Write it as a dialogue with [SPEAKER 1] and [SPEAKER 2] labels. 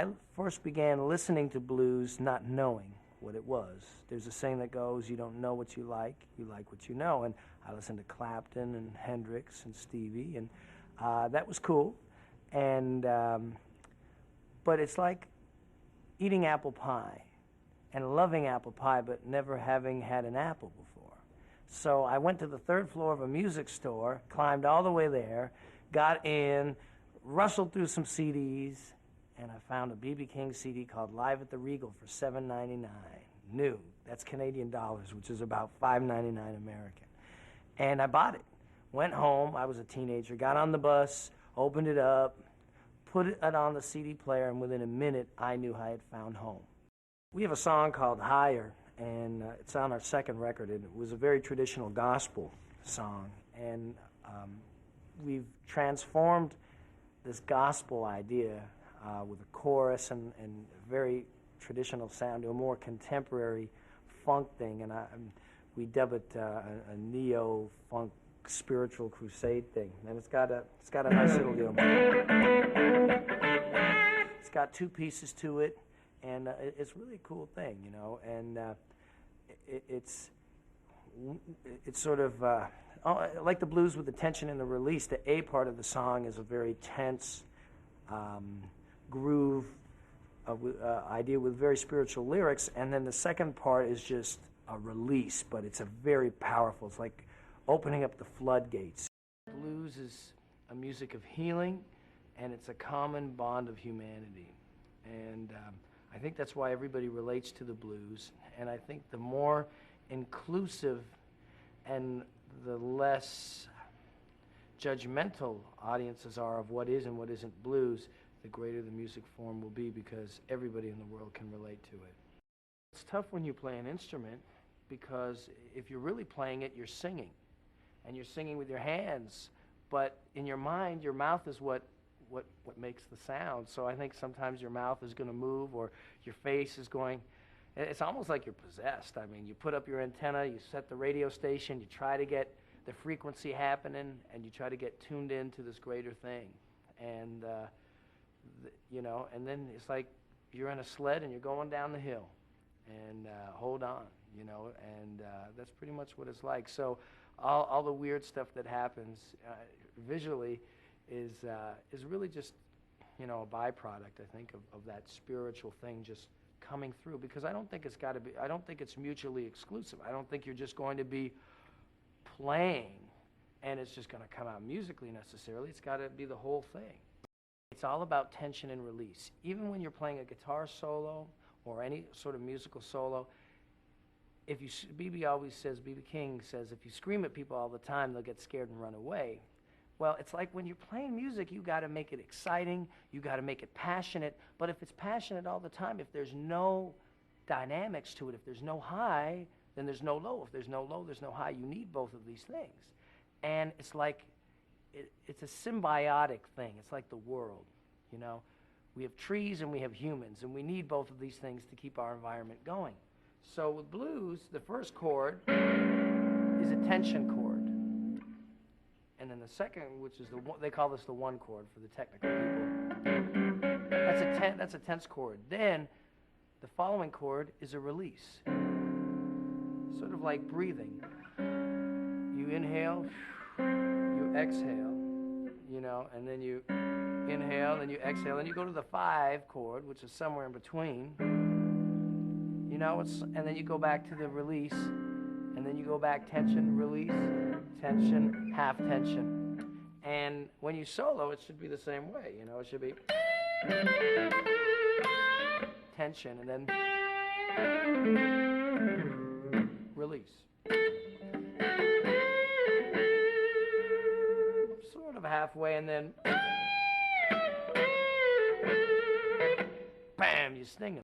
[SPEAKER 1] I first began listening to blues not knowing what it was. There's a saying that goes, you don't know what you like what you know. And I listened to Clapton and Hendrix and Stevie, and that was cool. And but it's like eating apple pie and loving apple pie, but never having had an apple before. So I went to the third floor of a music store, climbed all the way there, got in, rustled through some CDs, and I found a B.B. King CD called Live at the Regal for $7.99. New. That's Canadian dollars, which is about $5.99 American. And I bought it. Went home. I was a teenager. Got on the bus, opened it up, put it on the CD player, and within a minute, I knew I had found home. We have a song called Higher, and it's on our second record, and it was a very traditional gospel song. And we've transformed this gospel idea with a chorus and a very traditional sound to a more contemporary funk thing, and we dub it a neo-funk spiritual crusade thing, and it's got a nice little deal. It's got two pieces to it, and it's really a cool thing, you know, and it's sort of like the blues with the tension and the release. The A part of the song is a very tense groove idea with very spiritual lyrics, and then the second part is just a release, but it's a very powerful, it's like opening up the floodgates. Blues is a music of healing, and it's a common bond of humanity, and I think that's why everybody relates to the blues, and I think the more inclusive and the less judgmental audiences are of what is and what isn't blues, the greater the music form will be, because everybody in the world can relate to it. It's tough when you play an instrument, because if you're really playing it, you're singing. And you're singing with your hands, but in your mind, your mouth is what makes the sound. So I think sometimes your mouth is going to move, or your face is going. It's almost like you're possessed. I mean, you put up your antenna, you set the radio station, you try to get the frequency happening, and you try to get tuned into this greater thing. And you know, and then it's like you're in a sled and you're going down the hill, and hold on, you know, and that's pretty much what it's like. So all the weird stuff that happens visually is really just, you know, a byproduct, I think, of that spiritual thing just coming through, because I don't think it's got to be, I don't think it's mutually exclusive. I don't think you're just going to be playing and it's just going to come out musically necessarily. It's got to be the whole thing. It's all about tension and release. Even when you're playing a guitar solo or any sort of musical solo, if you, B.B. King says, if you scream at people all the time, they'll get scared and run away. Well, it's like when you're playing music, you got to make it exciting, you got to make it passionate, but if it's passionate all the time, if there's no dynamics to it, if there's no high, then there's no low. If there's no low, there's no high. You need both of these things. And it's like, it's a symbiotic thing. It's like the world, you know. We have trees and we have humans, and we need both of these things to keep our environment going. So with blues, the first chord is a tension chord. And then the second, which is they call this the one chord for the technical people. That's a tense chord. Then the following chord is a release. Sort of like breathing. You inhale, you exhale, you know, and then you inhale, then you exhale, and you go to the 5 chord, which is somewhere in between. You know, and then you go back to the release, and then you go back tension, release, tension, half tension. And when you solo, it should be the same way, you know, it should be tension, and then release. Sort of halfway, and then bam, you sting it.